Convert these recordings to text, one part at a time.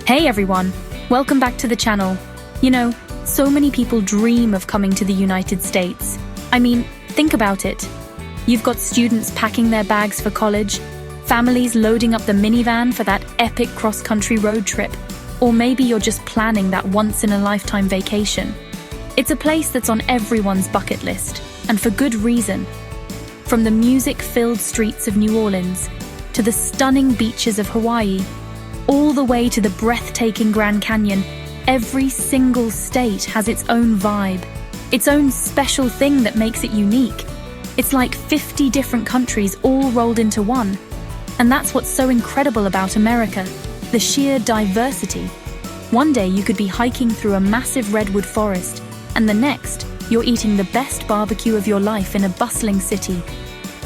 Hey everyone, welcome back to the channel. You know, so many people dream of coming to the United States. I mean, think about it. You've got students packing their bags for college, families loading up the minivan for that epic cross-country road trip, or maybe you're just planning that once-in-a-lifetime vacation. It's a place that's on everyone's bucket list, and for good reason. From the music-filled streets of New Orleans, to the stunning beaches of Hawaii, all the way to the breathtaking Grand Canyon, every single state has its own vibe, its own special thing that makes it unique. It's like 50 different countries all rolled into one. And that's what's so incredible about America, the sheer diversity. One day you could be hiking through a massive redwood forest, and the next, you're eating the best barbecue of your life in a bustling city.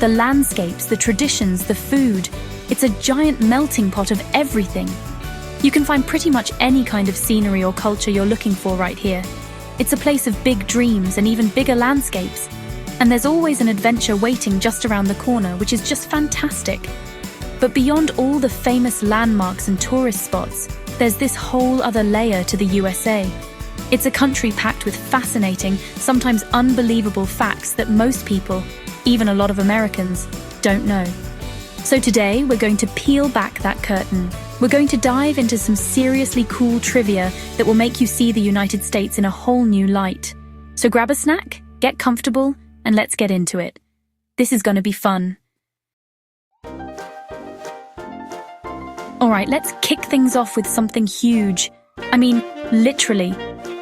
The landscapes, the traditions, the food, it's a giant melting pot of everything. You can find pretty much any kind of scenery or culture you're looking for right here. It's a place of big dreams and even bigger landscapes. And there's always an adventure waiting just around the corner, which is just fantastic. But beyond all the famous landmarks and tourist spots, there's this whole other layer to the USA. It's a country packed with fascinating, sometimes unbelievable facts that most people, even a lot of Americans, don't know. So today, we're going to peel back that curtain. We're going to dive into some seriously cool trivia that will make you see the United States in a whole new light. So grab a snack, get comfortable, and let's get into it. This is going to be fun. All right, let's kick things off with something huge. I mean, literally.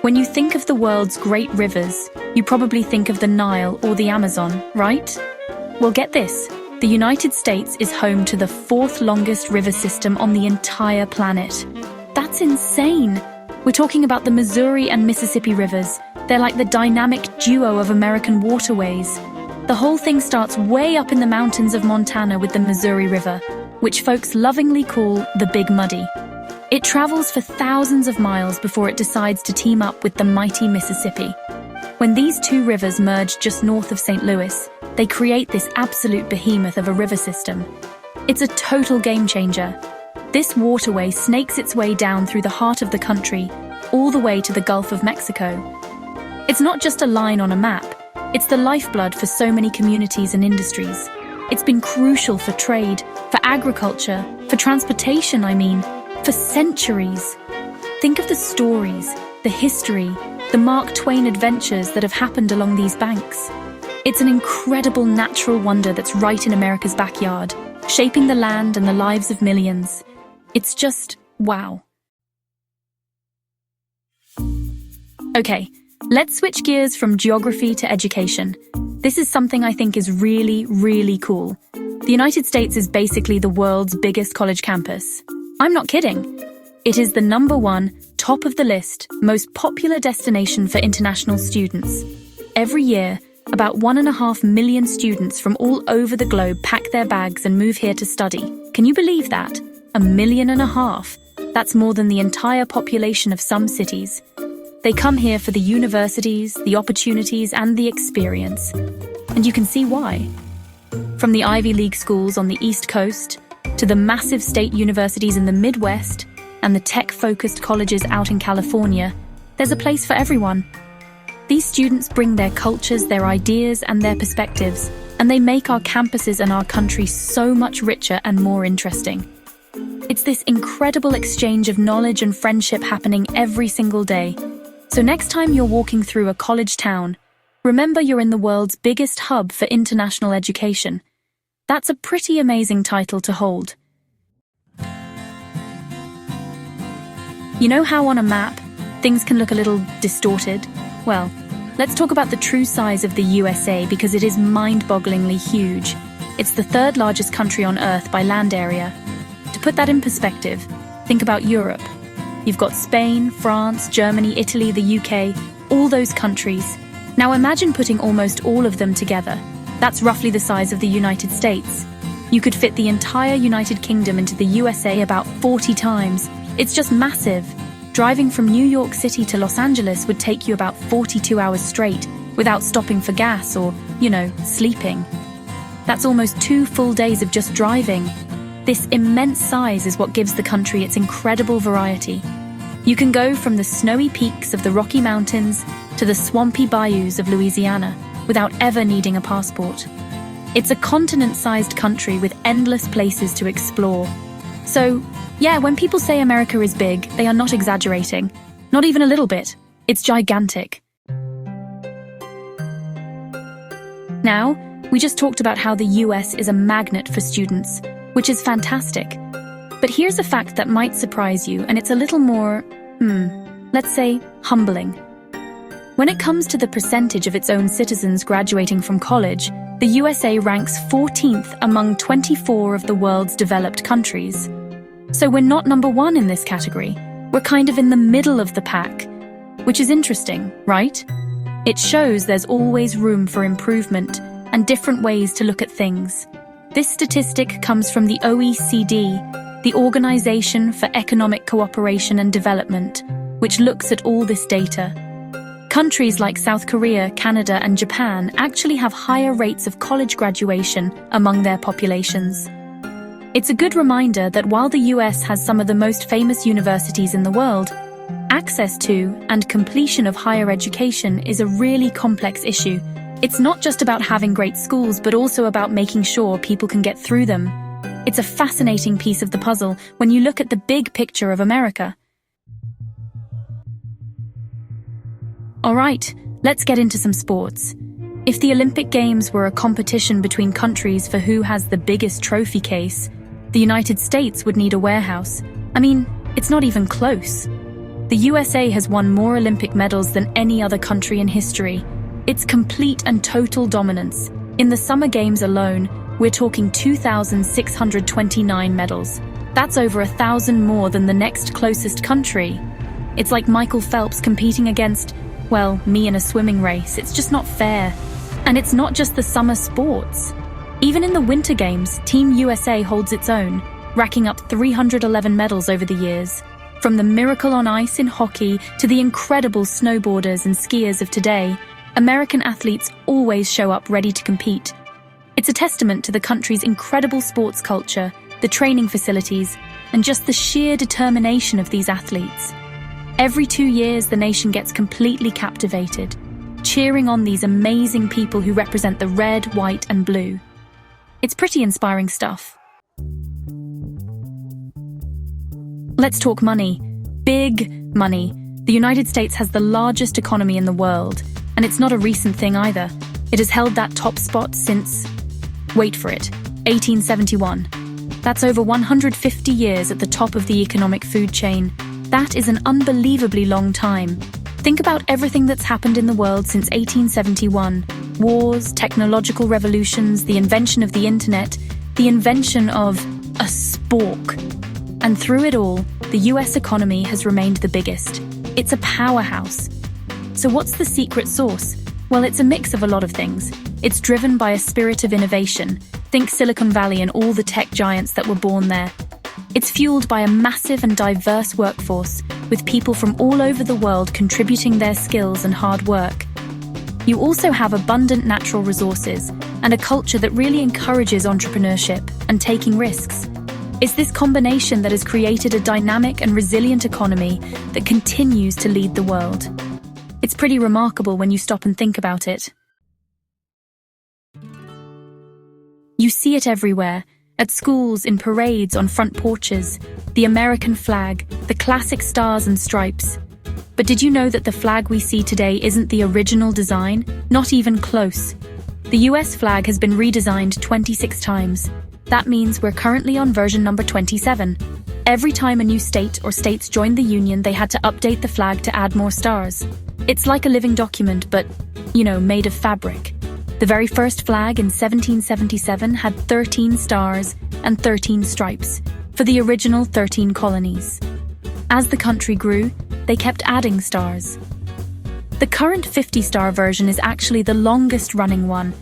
When you think of the world's great rivers, you probably think of the Nile or the Amazon, right? Well, get this. The United States is home to the fourth longest river system on the entire planet. That's insane! We're talking about the Missouri and Mississippi rivers. They're like the dynamic duo of American waterways. The whole thing starts way up in the mountains of Montana with the Missouri River, which folks lovingly call the Big Muddy. It travels for thousands of miles before it decides to team up with the mighty Mississippi. When these two rivers merge just north of St. Louis, they create this absolute behemoth of a river system. It's a total game changer. This waterway snakes its way down through the heart of the country, all the way to the Gulf of Mexico. It's not just a line on a map, it's the lifeblood for so many communities and industries. It's been crucial for trade, for agriculture, for transportation, for centuries. Think of the stories, the history, the Mark Twain adventures that have happened along these banks. It's an incredible natural wonder that's right in America's backyard, shaping the land and the lives of millions. It's just wow. Okay, let's switch gears from geography to education. This is something I think is really, really cool. The United States is basically the world's biggest college campus. I'm not kidding. It is the #1, top of the list, most popular destination for international students. Every year, about 1.5 million students from all over the globe pack their bags and move here to study. Can you believe that? 1.5 million. That's more than the entire population of some cities. They come here for the universities, the opportunities, and the experience. And you can see why. From the Ivy League schools on the East Coast, to the massive state universities in the Midwest, and the tech-focused colleges out in California, there's a place for everyone. These students bring their cultures, their ideas, and their perspectives, and they make our campuses and our country so much richer and more interesting. It's this incredible exchange of knowledge and friendship happening every single day. So next time you're walking through a college town, remember you're in the world's biggest hub for international education. That's a pretty amazing title to hold. You know how on a map, things can look a little distorted? Well, let's talk about the true size of the USA because it is mind-bogglingly huge. It's the third largest country on Earth by land area. To put that in perspective, think about Europe. You've got Spain, France, Germany, Italy, the UK, all those countries. Now imagine putting almost all of them together. That's roughly the size of the United States. You could fit the entire United Kingdom into the USA about 40 times. It's just massive. Driving from New York City to Los Angeles would take you about 42 hours straight without stopping for gas or, sleeping. That's almost 2 full days of just driving. This immense size is what gives the country its incredible variety. You can go from the snowy peaks of the Rocky Mountains to the swampy bayous of Louisiana without ever needing a passport. It's a continent-sized country with endless places to explore. So, yeah, when people say America is big, they are not exaggerating. Not even a little bit. It's gigantic. Now, we just talked about how the US is a magnet for students, which is fantastic. But here's a fact that might surprise you, and it's a little more, let's say, humbling. When it comes to the percentage of its own citizens graduating from college, the USA ranks 14th among 24 of the world's developed countries. So we're not number one in this category. We're kind of in the middle of the pack, which is interesting, right? It shows there's always room for improvement and different ways to look at things. This statistic comes from the OECD, the Organization for Economic Cooperation and Development, which looks at all this data. Countries like South Korea, Canada, and Japan actually have higher rates of college graduation among their populations. It's a good reminder that while the US has some of the most famous universities in the world, access to and completion of higher education is a really complex issue. It's not just about having great schools, but also about making sure people can get through them. It's a fascinating piece of the puzzle when you look at the big picture of America. All right, let's get into some sports. If the Olympic Games were a competition between countries for who has the biggest trophy case, the United States would need a warehouse. I mean, it's not even close. The USA has won more Olympic medals than any other country in history. It's complete and total dominance. In the Summer Games alone, we're talking 2,629 medals. That's over 1,000 more than the next closest country. It's like Michael Phelps competing against, well, me in a swimming race. It's just not fair. And it's not just the summer sports. Even in the Winter Games, Team USA holds its own, racking up 311 medals over the years. From the miracle on ice in hockey to the incredible snowboarders and skiers of today, American athletes always show up ready to compete. It's a testament to the country's incredible sports culture, the training facilities, and just the sheer determination of these athletes. Every 2 years, the nation gets completely captivated, cheering on these amazing people who represent the red, white, and blue. It's pretty inspiring stuff. Let's talk money. Big money. The United States has the largest economy in the world, and it's not a recent thing either. It has held that top spot since, wait for it, 1871. That's over 150 years at the top of the economic food chain. That is an unbelievably long time. Think about everything that's happened in the world since 1871. Wars, technological revolutions, the invention of the internet, the invention of a spork. And through it all, the US economy has remained the biggest. It's a powerhouse. So what's the secret sauce? Well, it's a mix of a lot of things. It's driven by a spirit of innovation. Think Silicon Valley and all the tech giants that were born there. It's fueled by a massive and diverse workforce, with people from all over the world contributing their skills and hard work. You also have abundant natural resources and a culture that really encourages entrepreneurship and taking risks. It's this combination that has created a dynamic and resilient economy that continues to lead the world. It's pretty remarkable when you stop and think about it. You see it everywhere, at schools, in parades, on front porches, the American flag, the classic stars and stripes. But did you know that the flag we see today isn't the original design? Not even close. The US flag has been redesigned 26 times. That means we're currently on version number 27. Every time a new state or states joined the Union, they had to update the flag to add more stars. It's like a living document, but, made of fabric. The very first flag in 1777 had 13 stars and 13 stripes for the original 13 colonies. As the country grew, they kept adding stars. The current 50-star version is actually the longest-running one.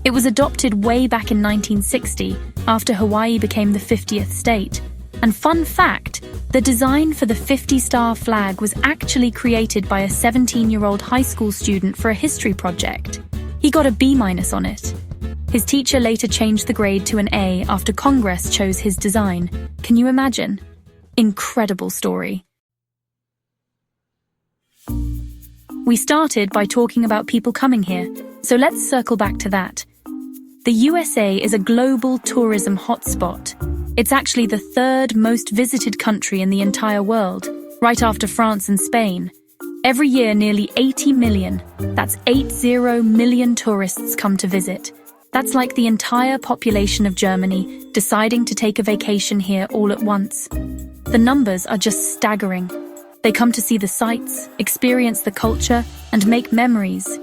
It was adopted way back in 1960, after Hawaii became the 50th state. And fun fact, the design for the 50-star flag was actually created by a 17-year-old high school student for a history project. He got a B- on it. His teacher later changed the grade to an A after Congress chose his design. Can you imagine? Incredible story. We started by talking about people coming here, so let's circle back to that. The USA is a global tourism hotspot. It's actually the third most visited country in the entire world, right after France and Spain. Every year, nearly 80 million, that's 80 million tourists come to visit. That's like the entire population of Germany deciding to take a vacation here all at once. The numbers are just staggering. They come to see the sights, experience the culture, and make memories.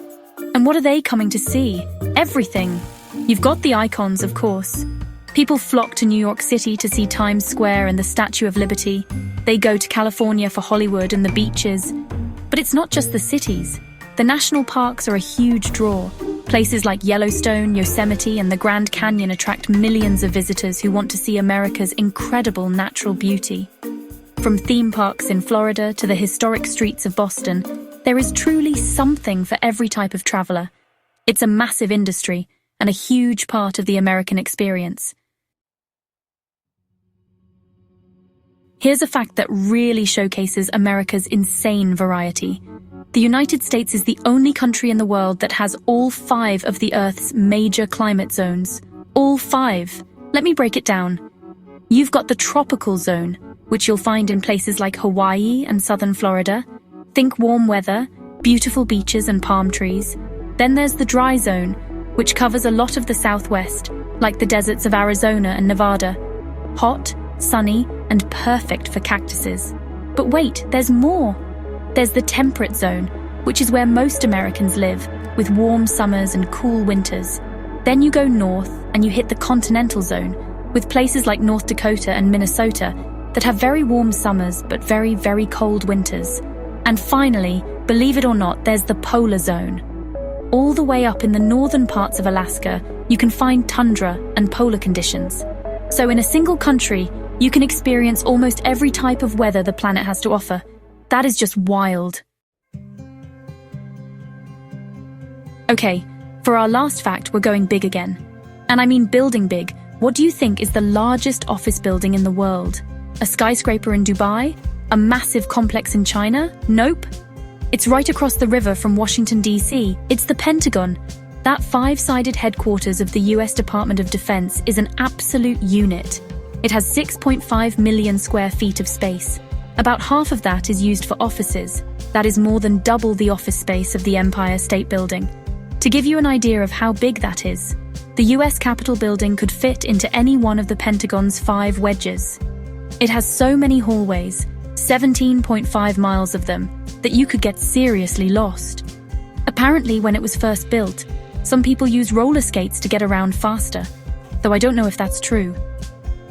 And what are they coming to see? Everything. You've got the icons, of course. People flock to New York City to see Times Square and the Statue of Liberty. They go to California for Hollywood and the beaches. But it's not just the cities. The national parks are a huge draw. Places like Yellowstone, Yosemite, and the Grand Canyon attract millions of visitors who want to see America's incredible natural beauty. From theme parks in Florida to the historic streets of Boston, there is truly something for every type of traveler. It's a massive industry and a huge part of the American experience. Here's a fact that really showcases America's insane variety. The United States is the only country in the world that has all 5 of the Earth's major climate zones. All 5. Let me break it down. You've got the tropical zone, which you'll find in places like Hawaii and southern Florida. Think warm weather, beautiful beaches and palm trees. Then there's the dry zone, which covers a lot of the Southwest, like the deserts of Arizona and Nevada. Hot, sunny, and perfect for cactuses. But wait, there's more. There's the temperate zone, which is where most Americans live, with warm summers and cool winters. Then you go north and you hit the continental zone, with places like North Dakota and Minnesota that have very warm summers but very, very cold winters. And finally, believe it or not, there's the polar zone. All the way up in the northern parts of Alaska, you can find tundra and polar conditions. So in a single country, you can experience almost every type of weather the planet has to offer. That is just wild. Okay, for our last fact, we're going big again. And I mean building big. What do you think is the largest office building in the world? A skyscraper in Dubai? A massive complex in China? Nope. It's right across the river from Washington, D.C. It's the Pentagon. That 5-sided headquarters of the US Department of Defense is an absolute unit. It has 6.5 million square feet of space. About half of that is used for offices. That is more than double the office space of the Empire State Building. To give you an idea of how big that is, the US Capitol building could fit into any one of the Pentagon's 5 wedges. It has so many hallways, 17.5 miles of them, that you could get seriously lost. Apparently, when it was first built, some people used roller skates to get around faster, though I don't know if that's true.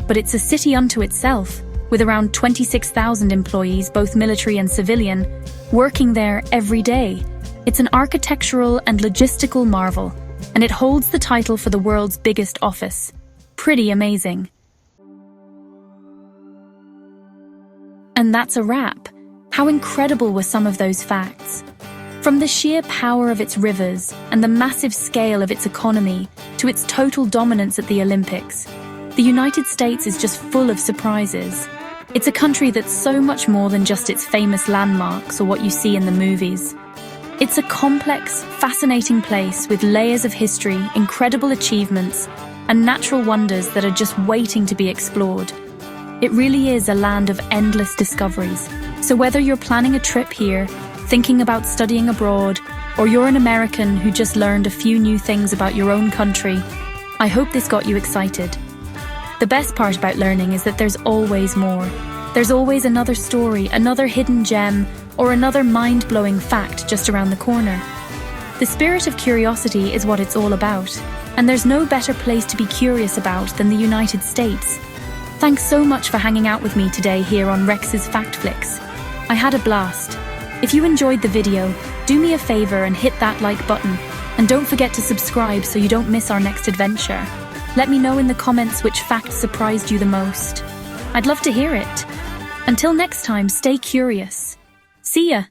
But it's a city unto itself, with around 26,000 employees, both military and civilian, working there every day. It's an architectural and logistical marvel, and it holds the title for the world's biggest office. Pretty amazing. And that's a wrap. How incredible were some of those facts? From the sheer power of its rivers and the massive scale of its economy to its total dominance at the Olympics, the United States is just full of surprises. It's a country that's so much more than just its famous landmarks or what you see in the movies. It's a complex, fascinating place with layers of history, incredible achievements, and natural wonders that are just waiting to be explored. It really is a land of endless discoveries. So whether you're planning a trip here, thinking about studying abroad, or you're an American who just learned a few new things about your own country, I hope this got you excited. The best part about learning is that there's always more. There's always another story, another hidden gem, or another mind-blowing fact just around the corner. The spirit of curiosity is what it's all about, and there's no better place to be curious about than the United States. Thanks so much for hanging out with me today here on Rex's Fact Flicks. I had a blast. If you enjoyed the video, do me a favor and hit that like button, and don't forget to subscribe so you don't miss our next adventure. Let me know in the comments which fact surprised you the most. I'd love to hear it. Until next time, stay curious. See ya!